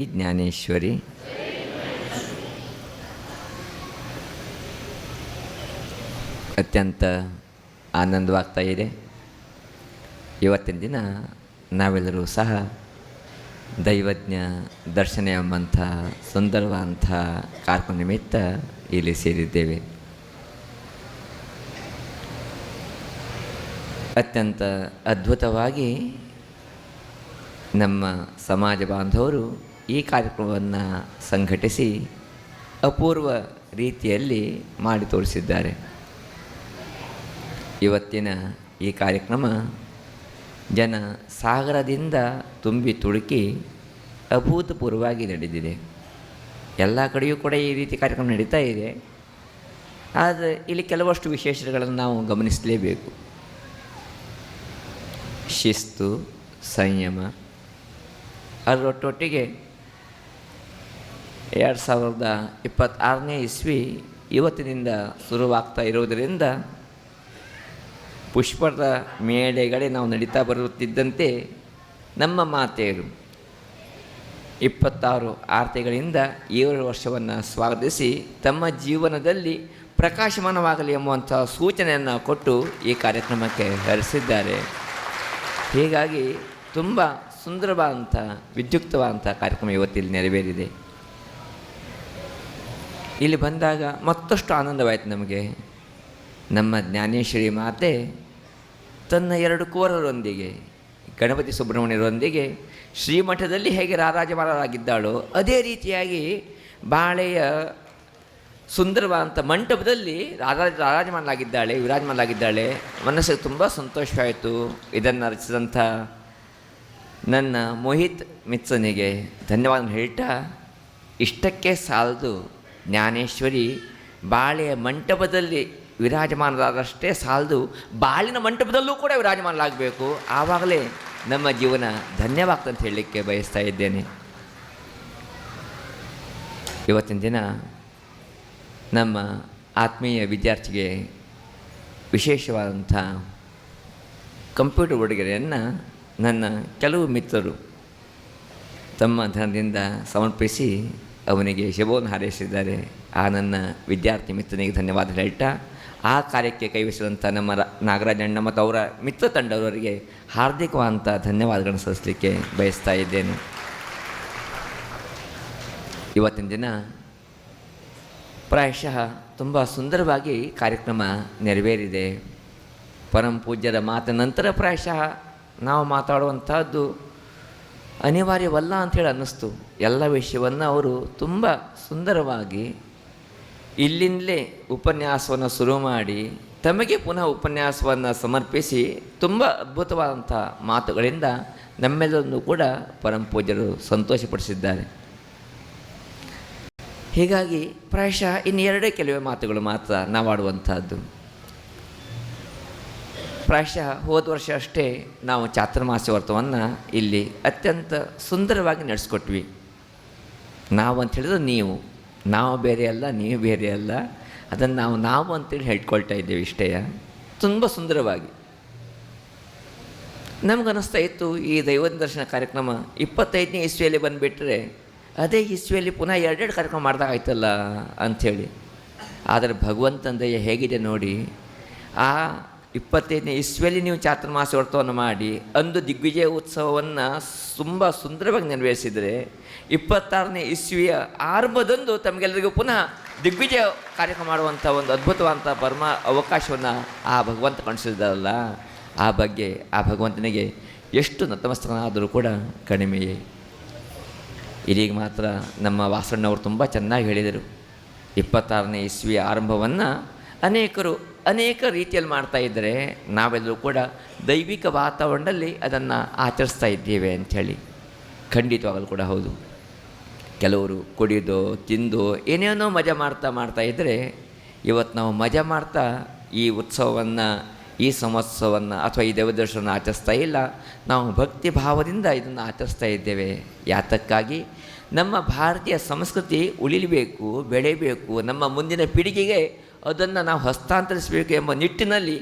ಜ್ಞಾನೇಶ್ವರಿ ಅತ್ಯಂತ ಆನಂದವಾಗ್ತಾ ಇದೆ. ಇವತ್ತಿನ ದಿನ ನಾವೆಲ್ಲರೂ ಸಹ ದೈವಜ್ಞ ದರ್ಶನ ಎಂಬಂಥ ಸುಂದರವಾದಂಥ ಕಾರ್ಯಕ್ರಮ ನಿಮಿತ್ತ ಇಲ್ಲಿ ಸೇರಿದ್ದೇವೆ. ಅತ್ಯಂತ ಅದ್ಭುತವಾಗಿ ನಮ್ಮ ಸಮಾಜ ಬಾಂಧವರು ಈ ಕಾರ್ಯಕ್ರಮವನ್ನು ಸಂಘಟಿಸಿ ಅಪೂರ್ವ ರೀತಿಯಲ್ಲಿ ಮಾಡಿ ತೋರಿಸಿದ್ದಾರೆ. ಇವತ್ತಿನ ಈ ಕಾರ್ಯಕ್ರಮ ಜನ ಸಾಗರದಿಂದ ತುಂಬಿ ತುಳುಕಿ ಅಭೂತಪೂರ್ವವಾಗಿ ನಡೆದಿದೆ. ಎಲ್ಲ ಕಡೆಯೂ ಕೂಡ ಈ ರೀತಿ ಕಾರ್ಯಕ್ರಮ ನಡೀತಾ ಇದೆ. ಆದರೆ ಇಲ್ಲಿ ಕೆಲವಷ್ಟು ವಿಶೇಷಗಳನ್ನು ನಾವು ಗಮನಿಸಲೇಬೇಕು. ಶಿಸ್ತು, ಸಂಯಮ, ಅದರೊಟ್ಟೊಟ್ಟಿಗೆ 2026ನೇ ಇಸ್ವಿ ಇವತ್ತಿನಿಂದ ಶುರುವಾಗ್ತಾ ಇರುವುದರಿಂದ ಪುಷ್ಪದ ಮೇಳೆಗಳೇ ನಾವು ನಡೀತಾ ಬರುತ್ತಿದ್ದಂತೆ ನಮ್ಮ ಮಾತೆಯರು 26 ಆರತಿಗಳಿಂದ 7 ವರ್ಷವನ್ನು ಸ್ವಾಗತಿಸಿ ತಮ್ಮ ಜೀವನದಲ್ಲಿ ಪ್ರಕಾಶಮಾನವಾಗಲಿ ಎಂಬುವಂಥ ಸೂಚನೆಯನ್ನು ಕೊಟ್ಟು ಈ ಕಾರ್ಯಕ್ರಮಕ್ಕೆ ಹರಿಸಿದ್ದಾರೆ. ಹೀಗಾಗಿ ತುಂಬ ಸುಂದರವಾದಂಥ ವಿದ್ಯುಕ್ತವಾದಂಥ ಕಾರ್ಯಕ್ರಮ ಇವತ್ತಿಲ್ಲಿ ನೆರವೇರಿದೆ. ಇಲ್ಲಿ ಬಂದಾಗ ಮತ್ತಷ್ಟು ಆನಂದವಾಯಿತು ನಮಗೆ. ನಮ್ಮ ಜ್ಞಾನೇಶ್ವರಿ ಮಾತೆ ತನ್ನ 2 ಕೋರರೊಂದಿಗೆ ಗಣಪತಿ ಸುಬ್ರಹ್ಮಣ್ಯರೊಂದಿಗೆ ಶ್ರೀಮಠದಲ್ಲಿ ಹೇಗೆ ರಾರಾಜಮಾನರಾಗಿದ್ದಾಳೋ ಅದೇ ರೀತಿಯಾಗಿ ಬಾಳೆಯ ಸುಂದರವಾದಂಥ ಮಂಟಪದಲ್ಲಿ ರಾರಾಜಮಾನಲಾಗಿದ್ದಾಳೆ, ವಿರಾಜಮಾನಲಾಗಿದ್ದಾಳೆ. ಮನಸ್ಸಿಗೆ ತುಂಬ ಸಂತೋಷವಾಯಿತು. ಇದನ್ನು ರಚಿಸಿದಂಥ ನನ್ನ ಮೋಹಿತ್ ಮಿತ್ರನಿಗೆ ಧನ್ಯವಾದ ಹೇಳ್ತಾ, ಇಷ್ಟಕ್ಕೆ ಸಾಲದು, ಜ್ಞಾನೇಶ್ವರಿ ಬಾಳೆಯ ಮಂಟಪದಲ್ಲಿ ವಿರಾಜಮಾನರಾದಷ್ಟೇ ಸಾಲದು, ಬಾಳಿನ ಮಂಟಪದಲ್ಲೂ ಕೂಡ ವಿರಾಜಮಾನಲಾಗಬೇಕು. ಆವಾಗಲೇ ನಮ್ಮ ಜೀವನ ಧನ್ಯವಾಗ್ತಂತ ಹೇಳಲಿಕ್ಕೆ ಬಯಸ್ತಾ ಇದ್ದೇನೆ. ಇವತ್ತಿನ ದಿನ ನಮ್ಮ ಆತ್ಮೀಯ ವಿದ್ಯಾರ್ಥಿಗೆ ವಿಶೇಷವಾದಂಥ ಕಂಪ್ಯೂಟರ್ ಉಡುಗೊರೆಯನ್ನು ನನ್ನ ಕೆಲವು ಮಿತ್ರರು ತಮ್ಮ ಧನದಿಂದ ಸಮರ್ಪಿಸಿ ಅವನಿಗೆ ಶುಭವನ್ನು ಹಾರೈಸಿದ್ದಾರೆ. ಆ ನನ್ನ ವಿದ್ಯಾರ್ಥಿ ಮಿತ್ರನಿಗೆ ಧನ್ಯವಾದ ಹೇಳ್ತಾ, ಆ ಕಾರ್ಯಕ್ಕೆ ಕೈವಹಿಸಿದಂಥ ನಮ್ಮ ನಾಗರಾಜಣ್ಣ ಮತ್ತು ಅವರ ಮಿತ್ರ ತಂಡವರಿಗೆ ಹಾರ್ದಿಕವಾದಂಥ ಧನ್ಯವಾದಗಳನ್ನು ಸಲ್ಲಿಸಲಿಕ್ಕೆ ಬಯಸ್ತಾ ಇದ್ದೇನೆ. ಇವತ್ತಿನ ದಿನ ಪ್ರಾಯಶಃ ತುಂಬ ಸುಂದರವಾಗಿ ಕಾರ್ಯಕ್ರಮ ನೆರವೇರಿದೆ. ಪರಮ ಪೂಜ್ಯರ ಮಾತಿನ ನಂತರ ಪ್ರಾಯಶಃ ನಾವು ಮಾತಾಡುವಂಥದ್ದು ಅನಿವಾರ್ಯವಲ್ಲ ಅಂಥೇಳಿ ಅನ್ನಿಸ್ತು. ಎಲ್ಲ ವಿಷಯವನ್ನು ಅವರು ತುಂಬ ಸುಂದರವಾಗಿ ಇಲ್ಲಿಂದಲೇ ಉಪನ್ಯಾಸವನ್ನು ಶುರು ಮಾಡಿ ತಮಗೆ ಪುನಃ ಉಪನ್ಯಾಸವನ್ನು ಸಮರ್ಪಿಸಿ ತುಂಬ ಅದ್ಭುತವಾದಂಥ ಮಾತುಗಳಿಂದ ನಮ್ಮೆಲ್ಲರನ್ನು ಕೂಡ ಪರಮ ಪೂಜ್ಯರು ಸಂತೋಷಪಡಿಸಿದ್ದಾರೆ. ಹೀಗಾಗಿ ಪ್ರಾಯಶಃ ಇನ್ನೆರಡೇ ಕೆಲವೇ ಮಾತುಗಳು ಮಾತ್ರ ನಾವಾಡುವಂಥದ್ದು. ಪ್ರಾಯಶಃ ಹೋದ ವರ್ಷ ಅಷ್ಟೇ ನಾವು ಚಾತುರ್ಮಾಸ್ಯ ವ್ರತವನ್ನು ಇಲ್ಲಿ ಅತ್ಯಂತ ಸುಂದರವಾಗಿ ನಡೆಸ್ಕೊಟ್ವಿ. ನಾವು ಅಂತ ಹೇಳಿದ್ರೆ ನೀವು, ನಾವು ಬೇರೆ ಅಲ್ಲ, ನೀವು ಬೇರೆ ಅಲ್ಲ, ಅದನ್ನು ನಾವು ಅಂತೇಳಿ ಹೇಳ್ಕೊಳ್ತಾ ಇದ್ದೇವೆ. ಇಷ್ಟೇ ತುಂಬ ಸುಂದರವಾಗಿ ನಮಗನ್ನಿಸ್ತಾ ಇತ್ತು, ಈ ದೈವ ದರ್ಶನ ಕಾರ್ಯಕ್ರಮ 25ನೇ ಇಸ್ವಿಯಲ್ಲಿ ಬಂದುಬಿಟ್ರೆ ಅದೇ ಇಸ್ವಿಯಲ್ಲಿ ಪುನಃ 2 ಕಾರ್ಯಕ್ರಮ ಮಾಡ್ದಾಗಾಯ್ತಲ್ಲ ಅಂಥೇಳಿ. ಆದರೆ ಭಗವಂತನ ದಯೆ ಹೇಗಿದೆ ನೋಡಿ. ಆ 25ನೇ ಇಸ್ವಿಯಲ್ಲಿ ನೀವು ಚಾತುರ್ಮಾಸ ವ್ರತವನ್ನು ಮಾಡಿ ಅಂದು ದಿಗ್ವಿಜಯ ಉತ್ಸವವನ್ನು ತುಂಬ ಸುಂದರವಾಗಿ ನೆರವೇರಿಸಿದರೆ 26ನೇ ಇಸ್ವಿಯ ಆರಂಭದಂದು ತಮಗೆಲ್ಲರಿಗೂ ಪುನಃ ದಿಗ್ವಿಜಯ ಕಾರ್ಯಕ್ರಮ ಮಾಡುವಂಥ ಒಂದು ಅದ್ಭುತವಾದಂಥ ಪರಮ ಅವಕಾಶವನ್ನು ಆ ಭಗವಂತ ಕಾಣಿಸಿದ್ದಾರಲ್ಲ, ಆ ಬಗ್ಗೆ ಆ ಭಗವಂತನಿಗೆ ಎಷ್ಟು ನತಮಸ್ತನಾದರೂ ಕೂಡ ಕಡಿಮೆಯೇ. ಇದೀಗ ಮಾತ್ರ ನಮ್ಮ ವಾಸಣ್ಣವರು ತುಂಬ ಚೆನ್ನಾಗಿ ಹೇಳಿದರು. 26ನೇ ಇಸ್ವಿಯ ಆರಂಭವನ್ನು ಅನೇಕರು ಅನೇಕ ರೀತಿಯಲ್ಲಿ ಮಾಡ್ತಾ ಇದ್ದರೆ ನಾವೆಲ್ಲರೂ ಕೂಡ ದೈವಿಕ ವಾತಾವರಣದಲ್ಲಿ ಅದನ್ನು ಆಚರಿಸ್ತಾ ಇದ್ದೇವೆ ಅಂಥೇಳಿ. ಖಂಡಿತವಾಗಲು ಕೂಡ ಹೌದು. ಕೆಲವರು ಕುಡಿದೋ ತಿಂದೋ ಏನೇನೋ ಮಜಾ ಮಾಡ್ತಾ ಇದ್ದರೆ, ಇವತ್ತು ನಾವು ಮಜಾ ಮಾಡ್ತಾ ಈ ಉತ್ಸವವನ್ನು, ಈ ಸಂವತ್ಸರವನ್ನು ಅಥವಾ ಈ ದೈವದರ್ಶನವನ್ನು ಆಚರಿಸ್ತಾ ಇಲ್ಲ. ನಾವು ಭಕ್ತಿ ಭಾವದಿಂದ ಇದನ್ನು ಆಚರಿಸ್ತಾ ಇದ್ದೇವೆ. ಯಾತಕ್ಕಾಗಿ? ನಮ್ಮ ಭಾರತೀಯ ಸಂಸ್ಕೃತಿ ಉಳಿಯಬೇಕು, ಬೆಳೆಯಬೇಕು, ನಮ್ಮ ಮುಂದಿನ ಪೀಳಿಗೆಗೆ ಅದನ್ನು ನಾವು ಹಸ್ತಾಂತರಿಸಬೇಕು ಎಂಬ ನಿಟ್ಟಿನಲ್ಲಿ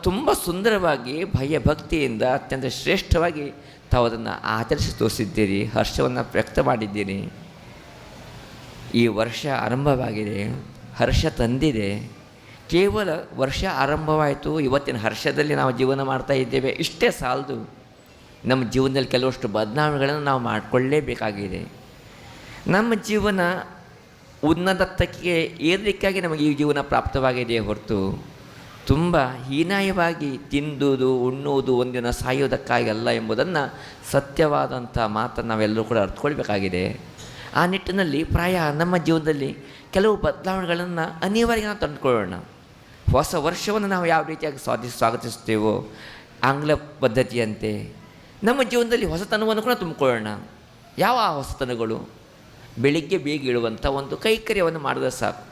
ತುಂಬ ಸುಂದರವಾಗಿ ಭಯಭಕ್ತಿಯಿಂದ ಅತ್ಯಂತ ಶ್ರೇಷ್ಠವಾಗಿ ತಾವು ಅದನ್ನು ಆಚರಿಸಿ ತೋರಿಸಿದ್ದೀರಿ, ಹರ್ಷವನ್ನು ವ್ಯಕ್ತ ಮಾಡಿದ್ದೀರಿ. ಈ ವರ್ಷ ಆರಂಭವಾಗಿದೆ, ಹರ್ಷ ತಂದಿದೆ. ಕೇವಲ ವರ್ಷ ಆರಂಭವಾಯಿತು, ಇವತ್ತಿನ ಹರ್ಷದಲ್ಲಿ ನಾವು ಜೀವನ ಮಾಡ್ತಾ ಇದ್ದೇವೆ, ಇಷ್ಟೇ ಸಾಲದು. ನಮ್ಮ ಜೀವನದಲ್ಲಿ ಕೆಲವಷ್ಟು ಬದಲಾವಣೆಗಳನ್ನು ನಾವು ಮಾಡಿಕೊಳ್ಳೇಬೇಕಾಗಿದೆ. ನಮ್ಮ ಜೀವನ ಉನ್ನತಕ್ಕೆ ಏರಲಿಕ್ಕಾಗಿ ನಮಗೆ ಈ ಜೀವನ ಪ್ರಾಪ್ತವಾಗಿದೆ ಹೊರತು ತುಂಬ ಹೀನಾಯವಾಗಿ ತಿಂದುದು ಉಣ್ಣುವುದು ಒಂದಿನ ಸಾಯೋದಕ್ಕಾಗಿ ಅಲ್ಲ ಎಂಬುದನ್ನು ಸತ್ಯವಾದಂಥ ಮಾತನ್ನು ನಾವೆಲ್ಲರೂ ಕೂಡ ಅರ್ಥಕೊಳ್ಬೇಕಾಗಿದೆ. ಆ ನಿಟ್ಟಿನಲ್ಲಿ ಪ್ರಾಯ ನಮ್ಮ ಜೀವನದಲ್ಲಿ ಕೆಲವು ಬದಲಾವಣೆಗಳನ್ನು ಅನಿವಾರ್ಯ ನಾವು ತಂದುಕೊಳ್ಳೋಣ. ಹೊಸ ವರ್ಷವನ್ನು ನಾವು ಯಾವ ರೀತಿಯಾಗಿ ಸ್ವಾಗತಿಸ್ತೇವೋ ಆಂಗ್ಲ ಪದ್ಧತಿಯಂತೆ ನಮ್ಮ ಜೀವನದಲ್ಲಿ ಹೊಸತನವನ್ನು ಕೂಡ ತುಂಬಿಕೊಳ್ಳೋಣ. ಯಾವ ಆ ಹೊಸತನಗಳು? ಬೆಳಿಗ್ಗೆ ಬೇಗ ಏಳುವಂಥ ಒಂದು ಕೈಕರ್ಯವನ್ನು ಮಾಡಿದ್ರೆ ಸಾಕು.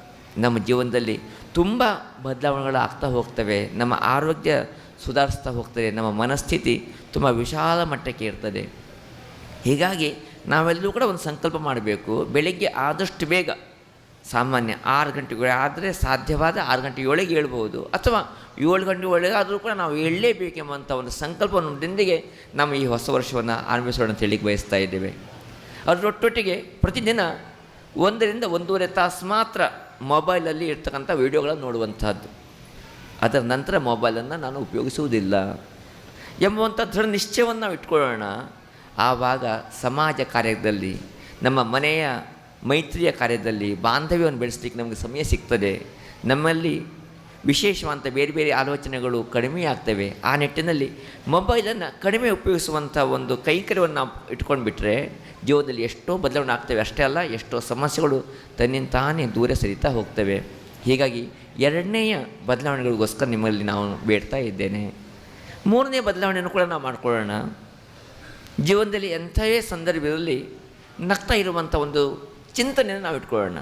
ನಮ್ಮ ಜೀವನದಲ್ಲಿ ತುಂಬ ಬದಲಾವಣೆಗಳು ಆಗ್ತಾ ಹೋಗ್ತವೆ. ನಮ್ಮ ಆರೋಗ್ಯ ಸುಧಾರಿಸ್ತಾ ಹೋಗ್ತದೆ, ನಮ್ಮ ಮನಸ್ಥಿತಿ ತುಂಬ ವಿಶಾಲ ಮಟ್ಟಕ್ಕೆ ಇರ್ತದೆ. ಹೀಗಾಗಿ ನಾವೆಲ್ಲರೂ ಕೂಡ ಒಂದು ಸಂಕಲ್ಪ ಮಾಡಬೇಕು. ಬೆಳಗ್ಗೆ ಆದಷ್ಟು ಬೇಗ, ಸಾಮಾನ್ಯ 6 ಗಂಟೆಗೆ ಆದರೆ ಸಾಧ್ಯವಾದ 6 ಗಂಟೆ ಒಳಗೆ ಹೇಳ್ಬೋದು, ಅಥವಾ 7 ಗಂಟೆ ಒಳಗೆ ಆದರೂ ಕೂಡ ನಾವು ಹೇಳಲೇಬೇಕೆಂಬಂಥ ಒಂದು ಸಂಕಲ್ಪದೊಂದಿಗೆ ನಮ್ಮ ಈ ಹೊಸ ವರ್ಷವನ್ನು ಆರಂಭಿಸೋಣ ಅಂತ ಹೇಳಿಕ್ಕೆ ಬಯಸ್ತಾ ಇದ್ದೇವೆ. ಅದರೊಟ್ಟೊಟ್ಟಿಗೆ ಪ್ರತಿದಿನ 1 ರಿಂದ 1.5 ತಾಸು ಮಾತ್ರ ಮೊಬೈಲಲ್ಲಿ ಇರ್ತಕ್ಕಂಥ ವೀಡಿಯೋಗಳನ್ನು ನೋಡುವಂಥದ್ದು. ಅದರ ನಂತರ ಮೊಬೈಲನ್ನು ನಾನು ಉಪಯೋಗಿಸುವುದಿಲ್ಲ ಎಂಬುವಂಥ ದೃಢ ನಿಶ್ಚಯವನ್ನು ನಾವು ಇಟ್ಕೊಳ್ಳೋಣ. ಆವಾಗ ಸಮಾಜ ಕಾರ್ಯದಲ್ಲಿ, ನಮ್ಮ ಮನೆಯ ಮೈತ್ರಿಯ ಕಾರ್ಯದಲ್ಲಿ ಬಾಂಧವ್ಯವನ್ನು ಬೆಳೆಸಲಿಕ್ಕೆ ನಮಗೆ ಸಮಯ ಸಿಗ್ತದೆ. ನಮ್ಮಲ್ಲಿ ವಿಶೇಷವಂತ ಬೇರೆ ಬೇರೆ ಆಲೋಚನೆಗಳು ಕಡಿಮೆ ಆಗ್ತವೆ. ಆ ನಿಟ್ಟಿನಲ್ಲಿ ಮೊಬೈಲನ್ನು ಕಡಿಮೆ ಉಪಯೋಗಿಸುವಂಥ ಒಂದು ಕೈಕರ್ಯವನ್ನು ನಾವು ಇಟ್ಕೊಂಡು ಬಿಟ್ಟರೆ ಜೀವನದಲ್ಲಿ ಎಷ್ಟೋ ಬದಲಾವಣೆ ಆಗ್ತವೆ. ಅಷ್ಟೇ ಅಲ್ಲ, ಎಷ್ಟೋ ಸಮಸ್ಯೆಗಳು ತನ್ನಿಂತಾನೇ ದೂರ ಸರಿತಾ ಹೋಗ್ತವೆ. ಹೀಗಾಗಿ 2ನೇಯ ಬದಲಾವಣೆಗಳಿಗೋಸ್ಕರ ನಿಮ್ಮಲ್ಲಿ ನಾವು ಬೇಡ್ತಾ ಇದ್ದೇನೆ. 3ನೇ ಬದಲಾವಣೆಯನ್ನು ಕೂಡ ನಾವು ಮಾಡಿಕೊಳ್ಳೋಣ. ಜೀವನದಲ್ಲಿ ಎಂಥವೇ ಸಂದರ್ಭದಲ್ಲಿ ನಗ್ತಾ ಇರುವಂಥ ಒಂದು ಚಿಂತನೆಯನ್ನು ನಾವು ಇಟ್ಕೊಳ್ಳೋಣ.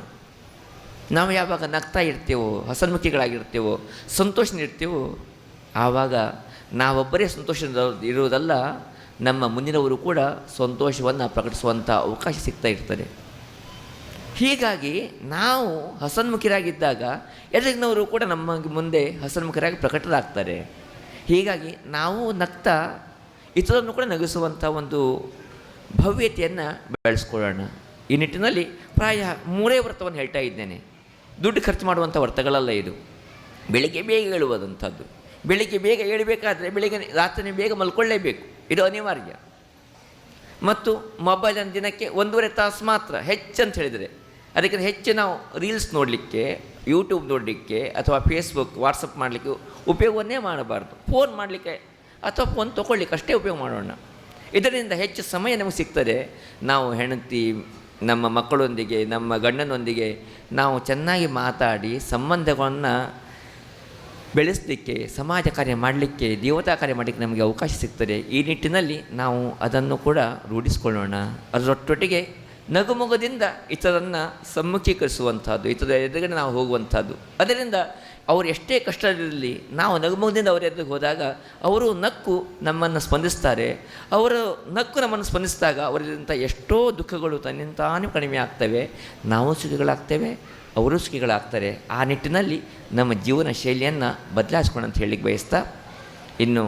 ನಾವು ಯಾವಾಗ ನಗ್ತಾ ಇರ್ತೀವೋ, ಹಸನ್ಮುಖಿಗಳಾಗಿರ್ತೀವೋ, ಸಂತೋಷನಿರ್ತೀವೋ, ಆವಾಗ ನಾವೊಬ್ಬರೇ ಸಂತೋಷ ಇರುವುದಲ್ಲ, ನಮ್ಮ ಮುಂದಿನವರು ಕೂಡ ಸಂತೋಷವನ್ನು ಪ್ರಕಟಿಸುವಂಥ ಅವಕಾಶ ಸಿಗ್ತಾ ಇರ್ತದೆ. ಹೀಗಾಗಿ ನಾವು ಹಸನ್ಮುಖರಾಗಿದ್ದಾಗ ಎದುರಿನವರು ಕೂಡ ನಮ್ಮ ಮುಂದೆ ಹಸನ್ಮುಖರಾಗಿ ಪ್ರಕಟರಾಗ್ತಾರೆ. ಹೀಗಾಗಿ ನಾವು ನಗ್ತಾ ಇತರನ್ನು ಕೂಡ ನಗಿಸುವಂಥ ಒಂದು ಭವ್ಯತೆಯನ್ನು ಬೆಳೆಸ್ಕೊಳ್ಳೋಣ. ಈ ನಿಟ್ಟಿನಲ್ಲಿ ಪ್ರಾಯ 3 ವ್ರತವನ್ನು ಹೇಳ್ತಾ ಇದ್ದೇನೆ. ದುಡ್ಡು ಖರ್ಚು ಮಾಡುವಂಥ ವ್ರತಗಳಲ್ಲ ಇದು. ಬೆಳಿಗ್ಗೆ ಬೇಗ ಏಳುವುದಂಥದ್ದು. ಬೆಳಿಗ್ಗೆ ಬೇಗ ಏಳಬೇಕಾದ್ರೆ ಬೆಳಿಗ್ಗೆ ರಾತ್ರಿ ಬೇಗ ಮಲ್ಕೊಳ್ಳೇಬೇಕು, ಇದು ಅನಿವಾರ್ಯ. ಮತ್ತು ಮೊಬೈಲನ್ನು ದಿನಕ್ಕೆ 1.5 ತಾಸು ಮಾತ್ರ ಹೆಚ್ಚಂತ ಹೇಳಿದರೆ, ಅದಕ್ಕೆ ಹೆಚ್ಚು ನಾವು ರೀಲ್ಸ್ ನೋಡಲಿಕ್ಕೆ, ಯೂಟ್ಯೂಬ್ ನೋಡಲಿಕ್ಕೆ ಅಥವಾ ಫೇಸ್ಬುಕ್ ವಾಟ್ಸಪ್ ಮಾಡಲಿಕ್ಕೆ ಉಪಯೋಗವನ್ನೇ ಮಾಡಬಾರ್ದು. ಫೋನ್ ಮಾಡಲಿಕ್ಕೆ ಅಥವಾ ಫೋನ್ ತೊಗೊಳ್ಲಿಕ್ಕೆ ಅಷ್ಟೇ ಉಪಯೋಗ ಮಾಡೋಣ. ಇದರಿಂದ ಹೆಚ್ಚು ಸಮಯ ನಮಗೆ ಸಿಗ್ತದೆ. ನಾವು ಹೆಂಡತಿ, ನಮ್ಮ ಮಕ್ಕಳೊಂದಿಗೆ, ನಮ್ಮ ಗಂಡನೊಂದಿಗೆ ನಾವು ಚೆನ್ನಾಗಿ ಮಾತಾಡಿ ಸಂಬಂಧಗಳನ್ನು ಬೆಳೆಸಲಿಕ್ಕೆ, ಸಮಾಜ ಕಾರ್ಯ ಮಾಡಲಿಕ್ಕೆ, ದೇವತಾ ಕಾರ್ಯ ಮಾಡಲಿಕ್ಕೆ ನಮಗೆ ಅವಕಾಶ ಸಿಗ್ತದೆ. ಈ ನಿಟ್ಟಿನಲ್ಲಿ ನಾವು ಅದನ್ನು ಕೂಡ ರೂಢಿಸ್ಕೊಳ್ಳೋಣ. ಅದರೊಟ್ಟೊಟ್ಟಿಗೆ ನಗುಮುಗದಿಂದ ಇತರನ್ನು ಸಮ್ಮುಖೀಕರಿಸುವಂಥದ್ದು, ಇತರ ಎದುರುಗಡೆ ನಾವು ಹೋಗುವಂಥದ್ದು. ಅದರಿಂದ ಅವರು ಎಷ್ಟೇ ಕಷ್ಟವಿರಲಿ, ನಾವು ನಗುಮುಗದಿಂದ ಅವರ ಎದುರಿಗೆ ಹೋದಾಗ ಅವರು ನಕ್ಕು ನಮ್ಮನ್ನು ಸ್ಪಂದಿಸ್ತಾರೆ. ಅವರು ನಕ್ಕು ನಮ್ಮನ್ನು ಸ್ಪಂದಿಸಿದಾಗ ಅವರಿಂದ ಎಷ್ಟೋ ದುಃಖಗಳು ತನ್ನಿಂತಾನೇ ಕಡಿಮೆ ಆಗ್ತವೆ. ನಾವು ಸುಖಿಗಳಾಗ್ತೇವೆ, ಅವರು ಸುಖಿಗಳಾಗ್ತಾರೆ. ಆ ನಿಟ್ಟಿನಲ್ಲಿ ನಮ್ಮ ಜೀವನ ಶೈಲಿಯನ್ನು ಬದಲಾಯಿಸ್ಕೊಂಡು ಅಂತ ಹೇಳಲಿಕ್ಕೆ ಬಯಸ್ತಾ, ಇನ್ನು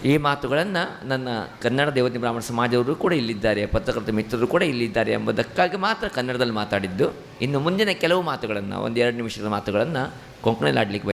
ಈ ಮಾತುಗಳನ್ನು ನನ್ನ ಕನ್ನಡ ದೇವತೆ ಬ್ರಾಹ್ಮಣ ಸಮಾಜವರು ಕೂಡ ಇಲ್ಲಿದ್ದಾರೆ, ಪತ್ರಕರ್ತ ಮಿತ್ರರು ಕೂಡ ಇಲ್ಲಿದ್ದಾರೆ ಎಂಬುದಕ್ಕಾಗಿ ಮಾತ್ರ ಕನ್ನಡದಲ್ಲಿ ಮಾತಾಡಿದ್ದು. ಇನ್ನು ಮುಂದಿನ ಕೆಲವು ಮಾತುಗಳನ್ನು, 1-2 ನಿಮಿಷದ ಮಾತುಗಳನ್ನು ಕೊಂಕಣಿಯಲ್ಲಿ ಆಡಲಿಕ್ಕೆ